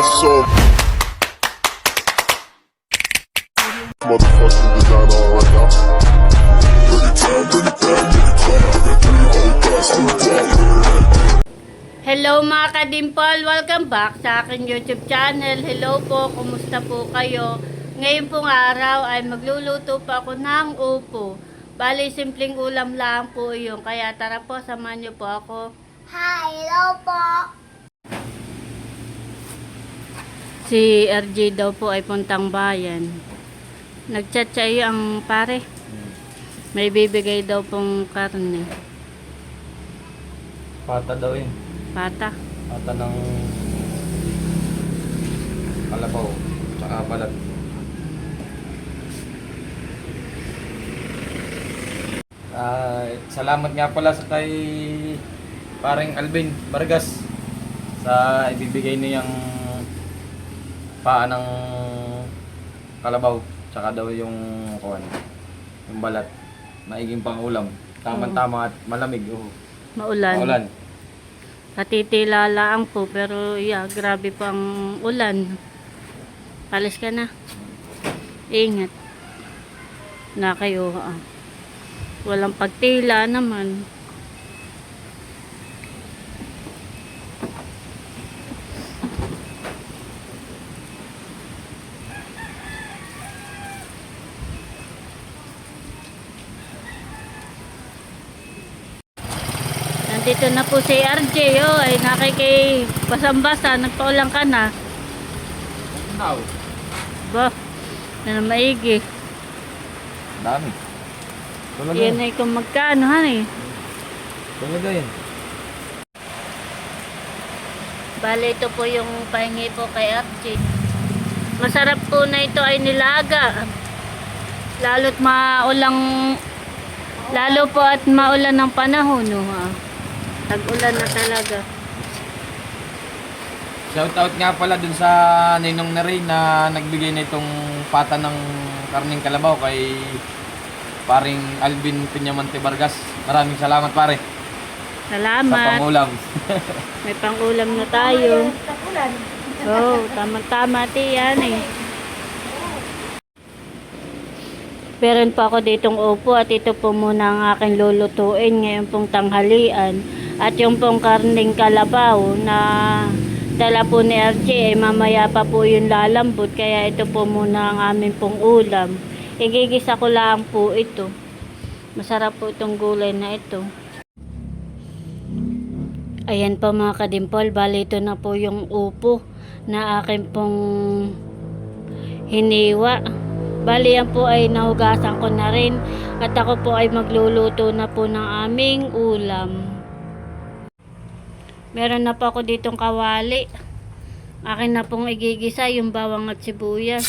So motherfucking designer right now. Hello mga kadimpol, welcome back sa aking YouTube channel. Hello po, kumusta po kayo? Ngayon pong araw ay magluluto pa ako ng upo. Bali, simpleng ulam lang po yun. Kaya tara po, samahan niyo po ako. Hi, hello po. Si RJ daw po ay puntang bayan. Nagchat siya ang pare. May bibigay daw pong karne. Pata daw yun. Pata. Pata ng kalabaw. Tsaka balat. Salamat nga pala sa kay paring Alvin Vargas sa ibibigay niyang paa ng kalabaw. Tsaka daw yung kuwan, yung balat. Maiging pangulam. Tama-tama at malamig. Maulan. Maulan. Katitila lang po, pero yeah, grabe po ang ulan. Palis ka na. Ingat. Na kayo. Walang pagtila naman. Dito na po si RJ, ay nakikipasambasa, nagpaulang ka na. Now. Ba, na maigi. Dami. Tulad Yan ay kung magkano, han. Talaga yan. Bale, ito po yung pahingi po kay RJ. Masarap po na ito ay nilaga. Lalo po at maulan ng panahon, tag-ulan na talaga. Shoutout nga pala dun sa Ninong na Ray na nagbigay na itong pata ng karning kalabaw kay paring Alvin Piñamante Vargas. Maraming salamat pare. Sa Salamat. pangulam. May pangulam na tayo. Oh, tama-tama yan Meron pa ako ditong upo at ito po muna ang aking lulutuin ngayon pong tanghalian. At yung pong karning kalabaw na dala po ni RJ ay mamaya pa po yung lalambot. Kaya ito po muna ang aming pong ulam. Igigisa ko lang po ito. Masarap po itong gulay na ito. Ayan po mga kadimpol. Bali ito na po yung upo na aking pong hiniwa. Bali yan po ay nahugasan ko na rin. At ako po ay magluluto na po ng aming ulam. Meron na po ako ditong kawali. Akin na pong igigisa yung bawang at sibuyas.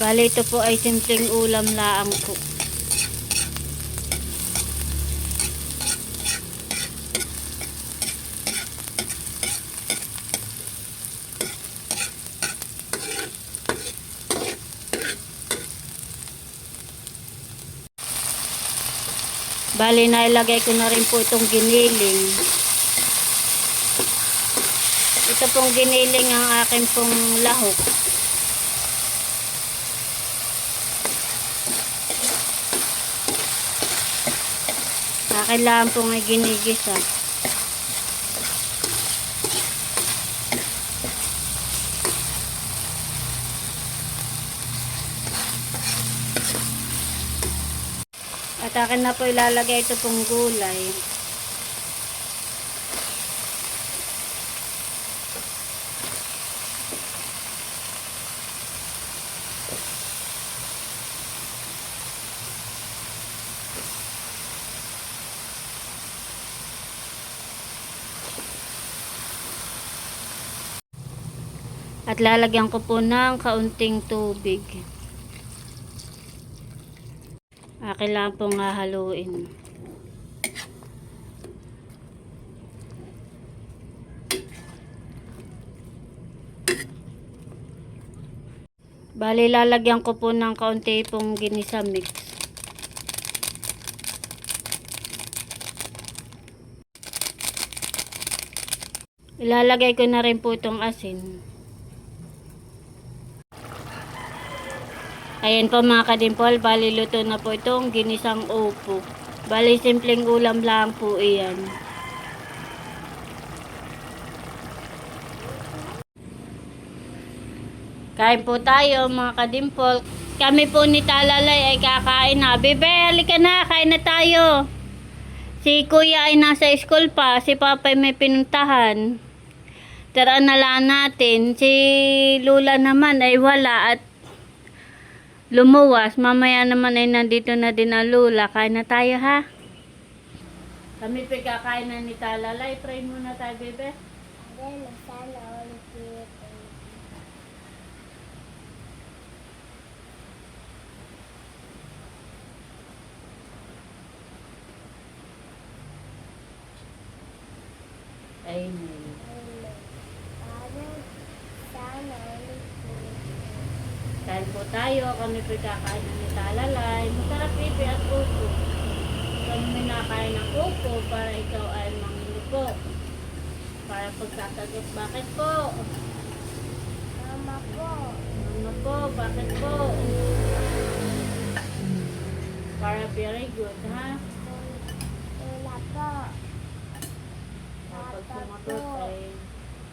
Bali ito po ay simpleng ulam laang po. Bali, nailagay ko na rin po itong giniling. Ito pong giniling ang akin pong lahok. Kailangan pong ay ginigisa. At akin na po ilalagay ito pong gulay. At lalagyan ko po ng kaunting tubig. Kailangan pong hahaluin. Bali, lalagyan ko po ng kaunti pong ginisa mix. Ilalagay ko na rin po itong asin. Ayan po mga kadimpol, bali luto na po itong ginisang upo. Bali simpleng ulam lang po iyan. Kain po tayo mga kadimpol. Kami po ni Talalay ay kakain na. Bebe, halika na, kain na tayo. Si Kuya ay nasa school pa, si Papa ay may pinuntahan. Tara na lang natin. Si Lula naman ay wala at lumuwas. Mamaya naman ay nandito na din ang Lula. Kain na tayo ha. Kami pa kakain na ni Talalay. Pray muna tayo, bebe. Then, sana ulit dito. Amen. Sana ulit dito. Kain po tayo. Kami pa kakain na ni Talalay. Masarap pipi at upo. Kami nakain ng upo para ikaw ay manginupo. Para pagkakagot, bakit po? Mama po. Mama po, bakit po? Para very good, ha? Lola po. Kapag Papa sumagot po. ay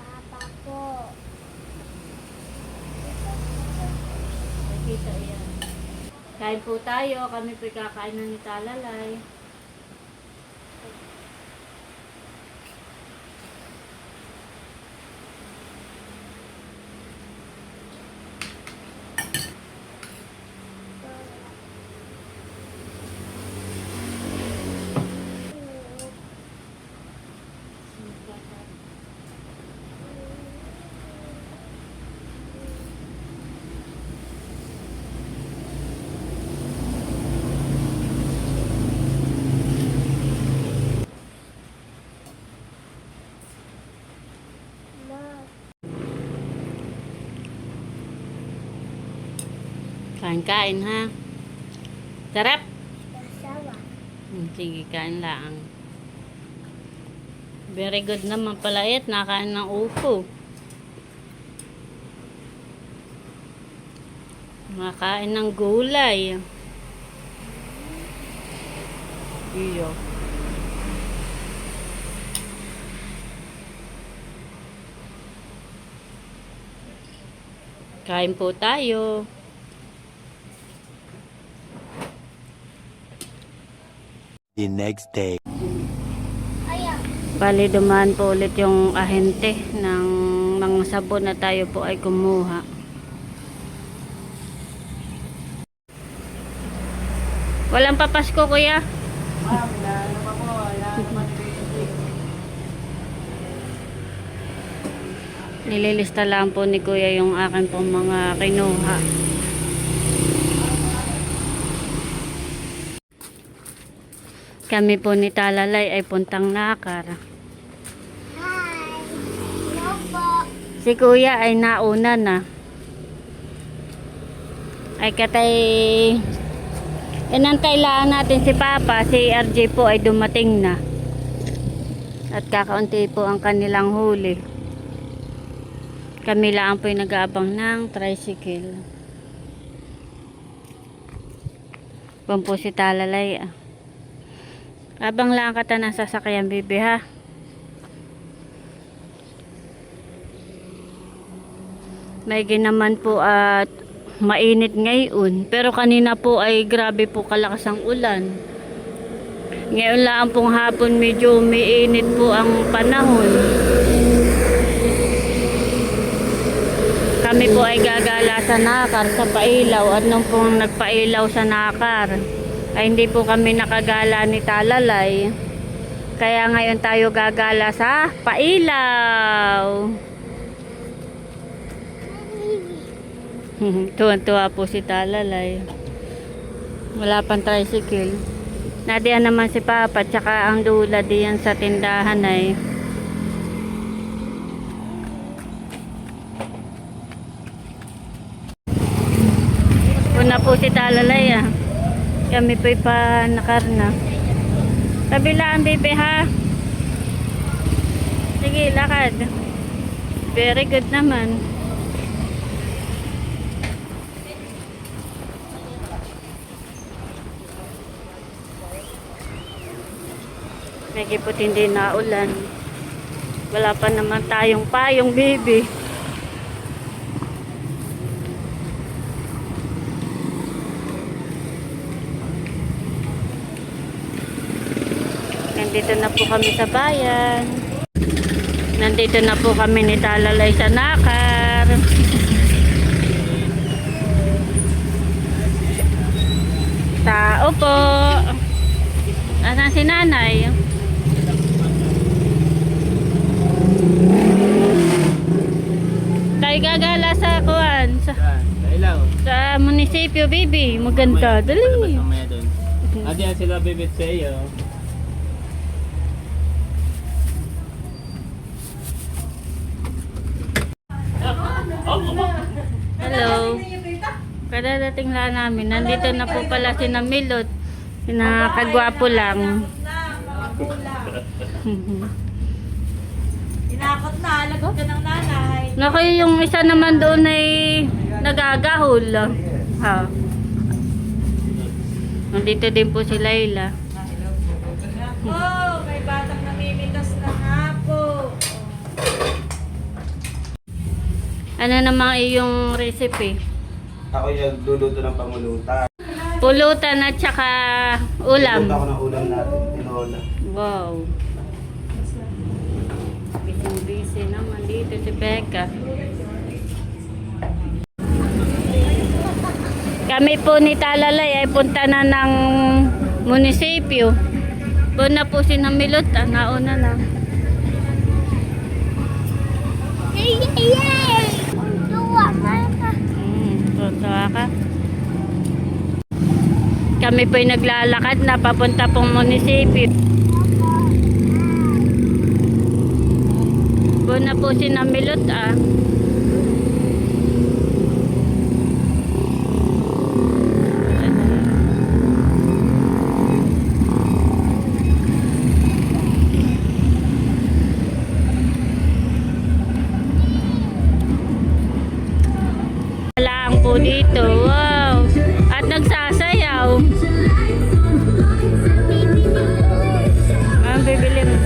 Papa po. nakita yan. Kain po tayo. Kami po kakain na ni Talalay. Ma. Kain-kain, ha? Sarap! Masawa. Sige, kain lang. Very good naman pala it. Nakain ng upo. Nakain ng gulay. Iyo. Kain po tayo. The next day. Ayan. Bali dumaan po ulit yung ahente ng mga sabon na tayo po ay kumuha. Walang papasko, kuya? Nililista lang po ni kuya yung akin pong mga kinuha. Kami po ni Talalay ay puntang Nakar. Hi. Hello po. Si kuya ay nauna na. Ay katay inantay lang natin si Papa. Si RJ po ay dumating na. At kakaunti po ang kanilang huli. Kami lang po yung nag-aabang ng tricycle. Kung po si Talalay ah. Abang lang ka ng sasakyan, bibi, ha? May ginaman po at mainit ngayon. Pero kanina po ay grabe po kalakas ang ulan. Ngayon lang pong hapon medyo umiinit po ang panahon. Kami po ay gagala sa Nakar sa Pailaw at nung pong nagpailaw sa Nakar ay hindi po kami nakagala ni Talalay. Kaya ngayon tayo gagala sa Pailaw. Tuwan-tuwa po si Talalay. Wala pang tricycle. Nadiyan naman si Papa tsaka ang Lula diyan sa tindahan ay. Una po si Talalay ah. Kami po'y pa nakarna. Kabilaan, bebe, ha? Sige, lakad. Very good naman. Medyo po hindi na ulan. Wala pa naman tayong payong, baby. Nandito na po kami sa bayan. Nandito na po kami ni Talalay sa Nakar. Tao po. Asan si nanay? Tayo gagala sa kuwan. Sa munisipyo, baby. Maganda. Dali. Adi sila bibit sa iyo. Hello. Kadadating lang namin. Nandito na po pala si Namilot. Nakagwapo lang. Inakot na, lagot ka ng nanay. Naku, yung isa naman doon ay nagagahol. Ha. Nandito din po si Layla. Oh, may batang namimitas na nga po. Ano namang iyong recipe? Ako yung luluto ng pangulutan. Pulutan at saka ulam. Luluto ako ng ulam natin, tinola. Wow. Busy naman dito si Becca. Kami po ni Talalay ay punta na ng munisipyo. Doon na po si Namilot. Nauna na. Yay! Yay! Tuwa ka. Tuwa ka. Kami po ay naglalakad na papunta pong munisipyo. Doon na po si Namilot Lang po dito. Wow. At nagsasayaw. Ang bibili mo.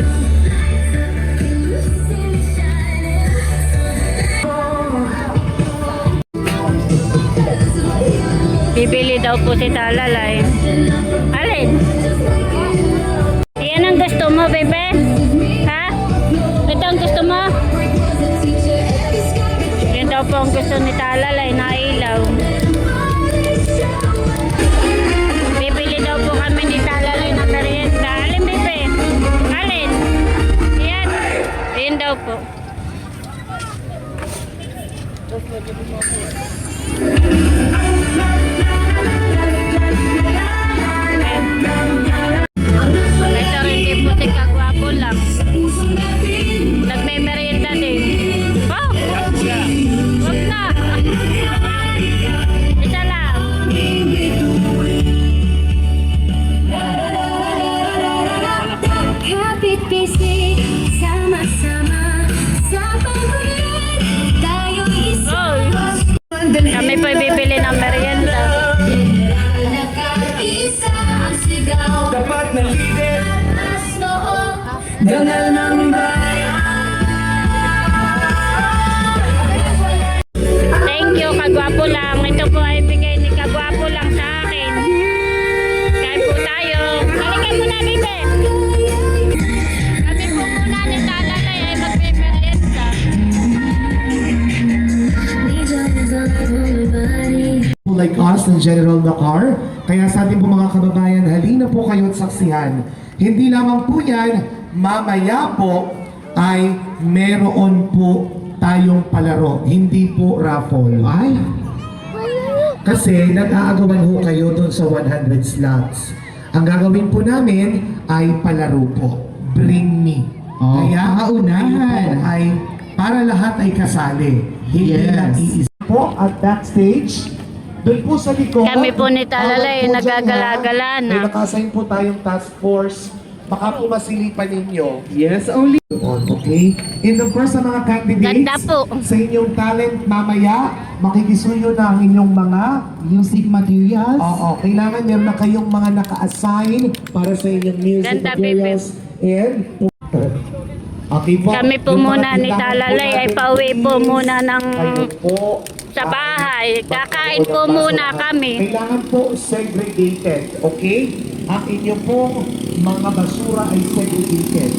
Bibili daw po si Talalay. Alin? Yan ang gusto mo, bebe? Ha? Ito ang gusto mo? Yan daw po ang gusto ni Talalay na ilaw. Bibili daw po kami ni Talalay na merienda. Alin, bebe? Alin? Yan. Yan daw po. Ito rin din po si Kagwapo lang. Nagme-merienda din. Oh! Wag na! Isa lang. Kapit pisik, sama-sama sa pagkulit, tayo'y isang Kami po bibili ng merienda. nagkaisa ang sigaw. Dapat na leader, Mas noong dangal ng bayan. Thank you, Kagwapo lang. Ito po ay bigay ni Kagwapo lang sa akin. Kain po tayo. Halika muna, bebe. Kami po muna ni Talalay ay magme-merienda. Like us ng General Nakar. Kaya sa ating po mga kababayan, halina po kayo at saksihan. Hindi lamang po yan, mamaya po ay meron po tayong palaro. Hindi po raffle. Ay! Kasi nag-aagawan ho kayo dun sa 100 slots. Ang gagawin po namin ay palaro po. Bring me. Kaya kaunahan ay para lahat ay kasali. Hindi lang iisa. Po at backstage, doon po sa likod. Kami po ni Talalay, hawak po nagagala-gala dyan, na. May nakasign po tayong task force. Baka po masilipan ninyo. Yes, only. doon, okay? In the first sa mga candidates, Ganda po. sa inyong talent mamaya, makikisuyo na ang inyong mga music materials. Oo, kailangan meron na kayong mga naka-assign para sa inyong music Ganda, materials. And, okay po. Kami po Yung mga muna ni tindahan po Talalay ay natin, pauwi po please, muna ng kayo po sa ay bahay. Kakain po magpapasok muna at kami. Kailangan po segregated, okay? Ang inyo pong mga basura ay segregated.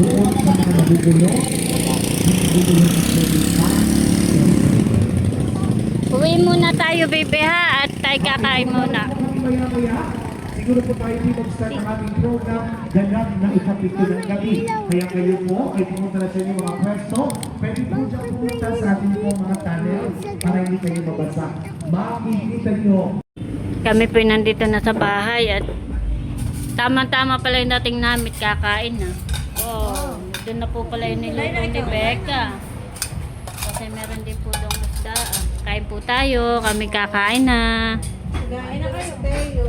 Doon sa mga nagugulo, nagugulo sa servisa. Uwi muna tayo, baby, ha? At tayo kakain muna. Maya-maya, siguro po tayo dito mag-start ang aming program ganap na ikapito ng gabi. Kaya kayo po ay pumunta na sa inyong mga pwesto. Pwede po dyan pumunta sa ating po mga tunnel para hindi kayo mabasa. Makikita nyo. Kami po nandito na sa bahay at tama-tama pala yung dating namit kakain na. Oh, doon na po pala yung niluto ni Becca. Kasi meron din po doon isda. Kain po tayo, kami kakain na. Kain na kayo, Teo.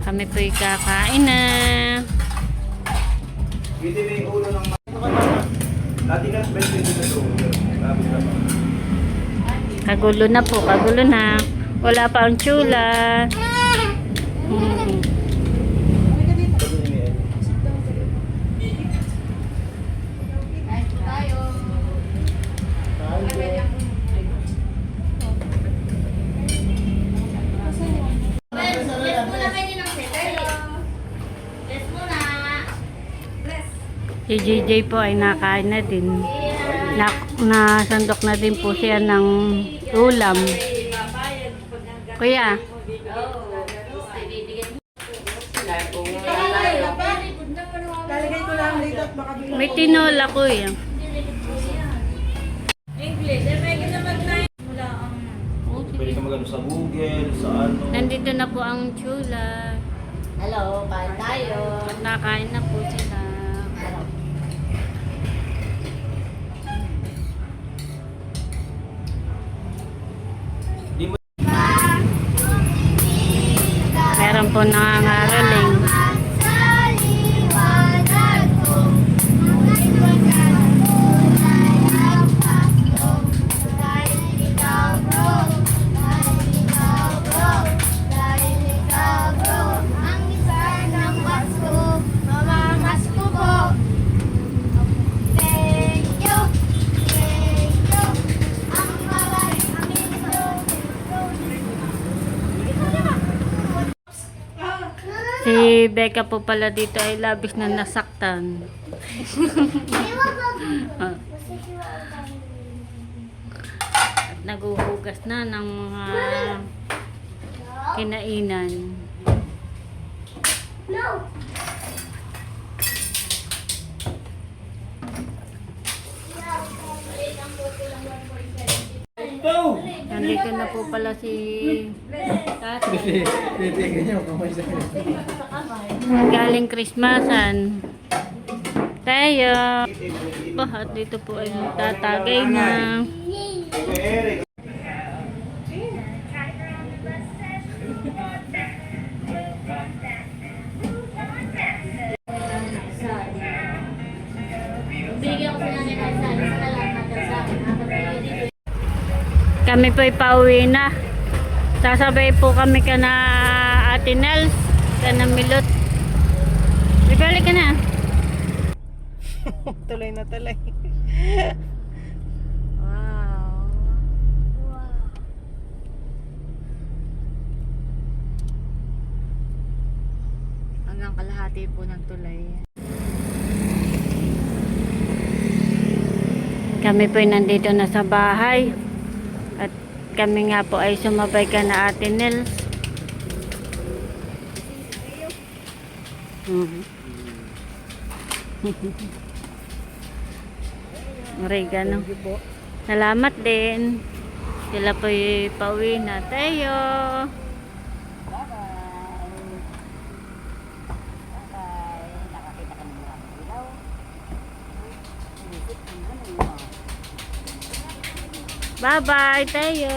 Kami po'y kakain na. Hindi may ulo ng natin ang best din sa doon. Kagulo na po, kagulo na. Wala pa ang tsula. Si JJ po ay nakain na din. Nasandok na din po siya ng ulam. Kuya. Lalagay ko lang dito at baka May tinola, kuya. English. Eh, may naman na mula ang... Pwede ka magano sa Google, sa ano. Nandito na po ang tsula. Hello, kain tayo. At nakain na po sila. Meron po nangangaroling. Si Becca po pala dito ay labis na nasaktan. At naguhugas na ng mga kinainan. Nandito na po pala si Tati. Galing Christmasan. Tayo. At dito po ay tatagay na. Kami po'y pauwi na. Sasabay po kami ka na Ate Nels, ka na Milot. Ibalik ka na. Tuloy na tuloy. Hanggang kalahati po ng tulay. Kami po'y nandito na sa bahay. At kami nga po ay sumabay ka na Ate Nels. Oregano. Salamat din. Sila po'y pauwi na tayo. Bye-bye tayo.